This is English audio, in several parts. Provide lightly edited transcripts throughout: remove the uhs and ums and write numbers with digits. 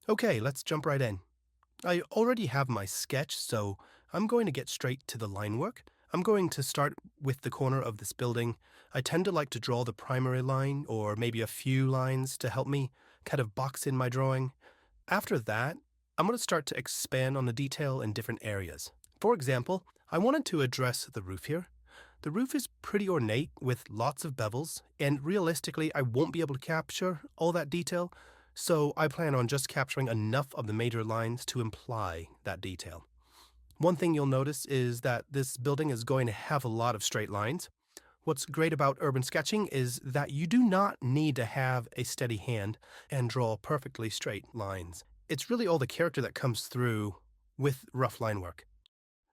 Okay, let's jump right in. I already have my sketch, so I'm going to get straight to the line work. I'm going to start with the corner of this building. I tend to like to draw the primary line or maybe a few lines to help me kind of box in my drawing. After that, I'm going to start to expand on the detail in different areas. For example, I wanted to address the roof here. The roof is pretty ornate with lots of bevels, and realistically, I won't be able to capture all that detail, so I plan on just capturing enough of the major lines to imply that detail. One thing you'll notice is that this building is going to have a lot of straight lines. What's great about urban sketching is that you do not need to have a steady hand and draw perfectly straight lines. It's really all the character that comes through with rough line work.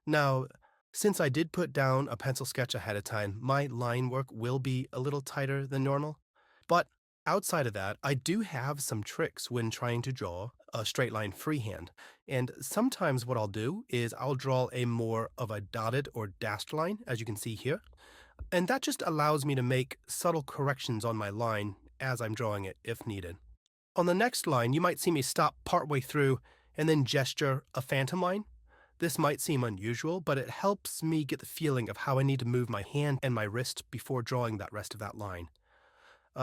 Now, since I did put down a pencil sketch ahead of time, my line work will be a little tighter than normal. But outside of that, I do have some tricks when trying to draw a straight line freehand. And sometimes what I'll do is I'll draw a more of a dotted or dashed line, as you can see here. And that just allows me to make subtle corrections on my line as I'm drawing it if needed. On the next line, you might see me stop partway through and then gesture a phantom line. This might seem unusual, but it helps me get the feeling of how I need to move my hand and my wrist before drawing that rest of that line.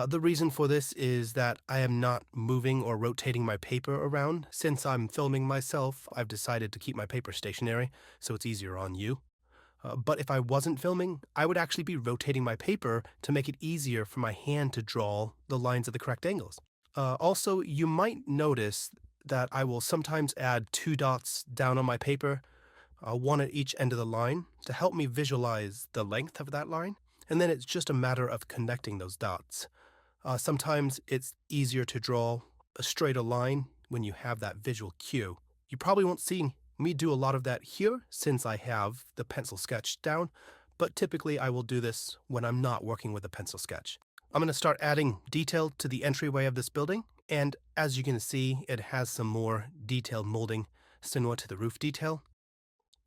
The reason for this is that I am not moving or rotating my paper around. Since I'm filming myself, I've decided to keep my paper stationary so it's easier on you. But if I wasn't filming, I would actually be rotating my paper to make it easier for my hand to draw the lines at the correct angles. Also, you might notice that I will sometimes add two dots down on my paper, one at each end of the line, to help me visualize the length of that line, and then it's just a matter of connecting those dots. Sometimes it's easier to draw a straighter line when you have that visual cue. You probably won't see me do a lot of that here since I have the pencil sketch down, but typically I will do this when I'm not working with a pencil sketch. I'm going to start adding detail to the entryway of this building, and as you can see, it has some more detailed molding similar to the roof detail.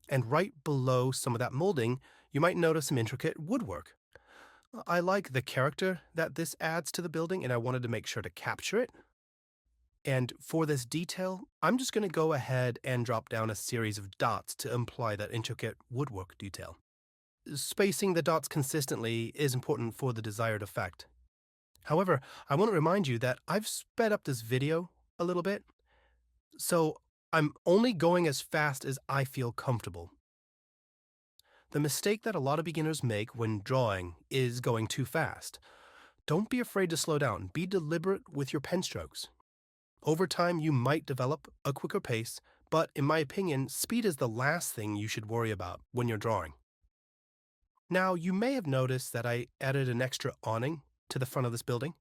And right below some of that molding, you might notice some intricate woodwork. I like the character that this adds to the building, and I wanted to make sure to capture it. And for this detail, I'm just going to go ahead and drop down a series of dots to imply that intricate woodwork detail. Spacing the dots consistently is important for the desired effect. However, I want to remind you that I've sped up this video a little bit, so I'm only going as fast as I feel comfortable. The mistake that a lot of beginners make when drawing is going too fast. Don't be afraid to slow down. Be deliberate with your pen strokes. Over time, you might develop a quicker pace, but in my opinion, speed is the last thing you should worry about when you're drawing. Now, you may have noticed that I added an extra awning to the front of this building.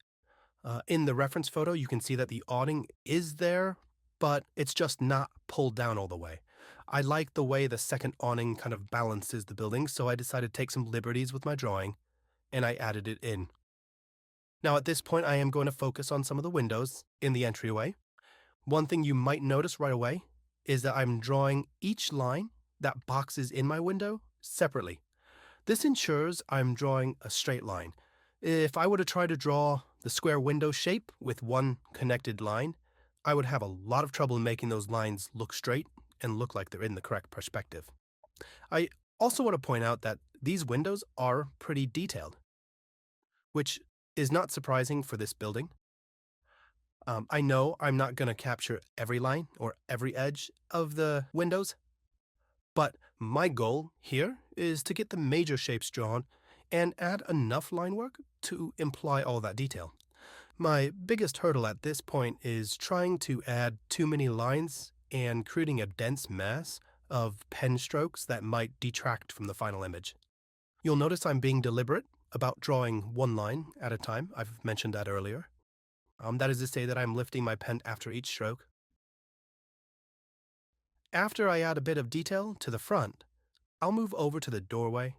In the reference photo, you can see that the awning is there, but it's just not pulled down all the way. I like the way the second awning kind of balances the building, so I decided to take some liberties with my drawing, and I added it in. Now at this point, I am going to focus on some of the windows in the entryway. One thing you might notice right away is that I'm drawing each line that boxes in my window separately. This ensures I'm drawing a straight line. If I were to try to draw the square window shape with one connected line, I would have a lot of trouble making those lines look straight and look like they're in the correct perspective. I also want to point out that these windows are pretty detailed, which is not surprising for this building. I know I'm not going to capture every line or every edge of the windows, but my goal here is to get the major shapes drawn and add enough line work to imply all that detail. My biggest hurdle at this point is trying to add too many lines and creating a dense mass of pen strokes that might detract from the final image. You'll notice I'm being deliberate about drawing one line at a time. I've mentioned that earlier. That is to say that I'm lifting my pen after each stroke. After I add a bit of detail to the front, I'll move over to the doorway.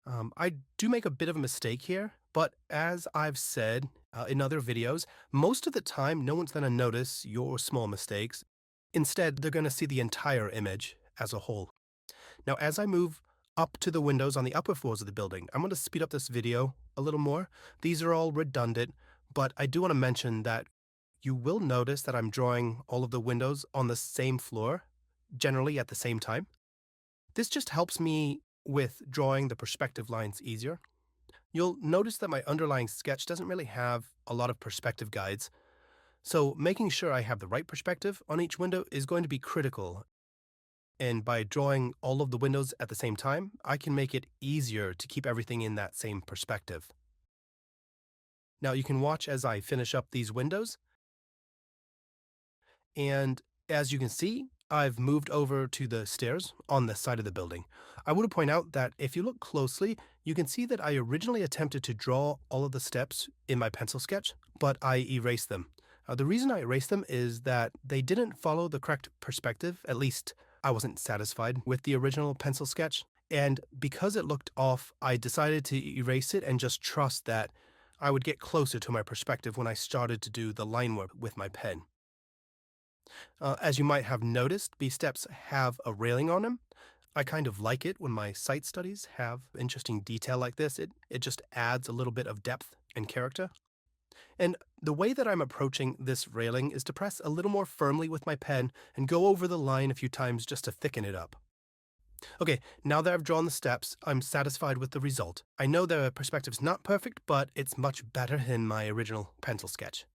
I do make a bit of a mistake here, but as I've said in other videos, most of the time no one's going to notice your small mistakes. Instead, they're going to see the entire image as a whole. Now, as I move up to the windows on the upper floors of the building, I'm going to speed up this video a little more. These are all redundant, but I do want to mention that you will notice that I'm drawing all of the windows on the same floor, generally at the same time. This just helps me with drawing the perspective lines easier. You'll notice that my underlying sketch doesn't really have a lot of perspective guides, so making sure I have the right perspective on each window is going to be critical. And by drawing all of the windows at the same time, I can make it easier to keep everything in that same perspective. Now you can watch as I finish up these windows. And as you can see, I've moved over to the stairs on the side of the building. I want to point out that if you look closely, you can see that I originally attempted to draw all of the steps in my pencil sketch, but I erased them. The reason I erased them is that they didn't follow the correct perspective. At least I wasn't satisfied with the original pencil sketch. And because it looked off, I decided to erase it and just trust that I would get closer to my perspective when I started to do the line work with my pen. As you might have noticed, these steps have a railing on them. I kind of like it when my sight studies have interesting detail like this. It just adds a little bit of depth and character. And the way that I'm approaching this railing is to press a little more firmly with my pen and go over the line a few times just to thicken it up. Okay, now that I've drawn the steps, I'm satisfied with the result. I know the perspective's not perfect, but it's much better than my original pencil sketch.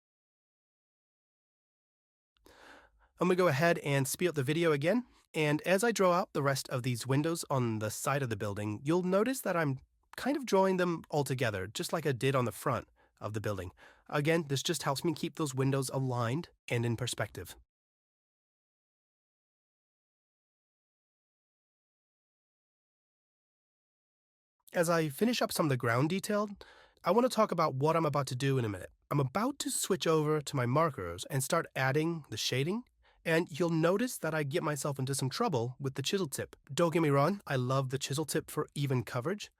I'm going to go ahead and speed up the video again. And as I draw out the rest of these windows on the side of the building, you'll notice that I'm kind of drawing them all together, just like I did on the front of the building. Again, this just helps me keep those windows aligned and in perspective. As I finish up some of the ground detail, I want to talk about what I'm about to do in a minute. I'm about to switch over to my markers and start adding the shading, and you'll notice that I get myself into some trouble with the chisel tip. Don't get me wrong, I love the chisel tip for even coverage,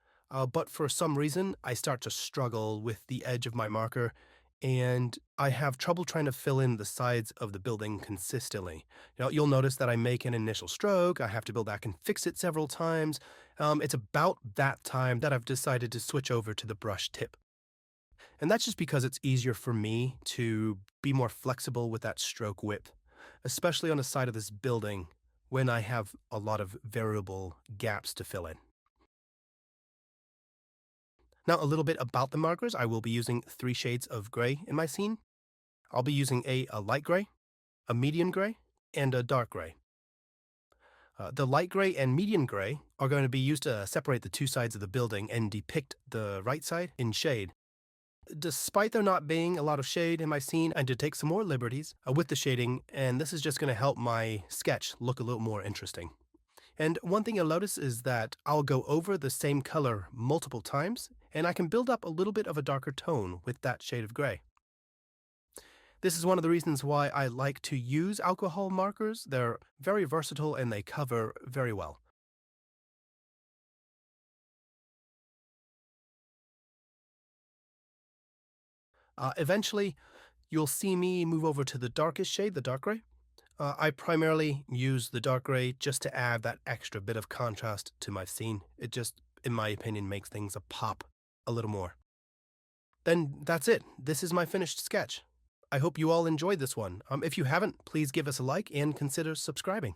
but for some reason I start to struggle with the edge of my marker, and I have trouble trying to fill in the sides of the building consistently. You'll notice that I make an initial stroke, I have to go back and fix it several times. It's about that time that I've decided to switch over to the brush tip. And that's just because it's easier for me to be more flexible with that stroke width, especially on the side of this building when I have a lot of variable gaps to fill in. Now, a little bit about the markers. I will be using 3 shades of gray in my scene. I'll be using a light gray, a medium gray, and a dark gray. The light gray and medium gray are going to be used to separate the two sides of the building and depict the right side in shade. Despite there not being a lot of shade in my scene, I did take some more liberties with the shading, and this is just going to help my sketch look a little more interesting. And one thing you'll notice is that I'll go over the same color multiple times, and I can build up a little bit of a darker tone with that shade of gray. This is one of the reasons why I like to use alcohol markers. They're very versatile and they cover very well. Eventually, you'll see me move over to the darkest shade, the dark gray. I primarily use the dark gray just to add that extra bit of contrast to my scene. It just, in my opinion, makes things a pop a little more. Then that's it. This is my finished sketch. I hope you all enjoyed this one. If you haven't, please give us a like and consider subscribing.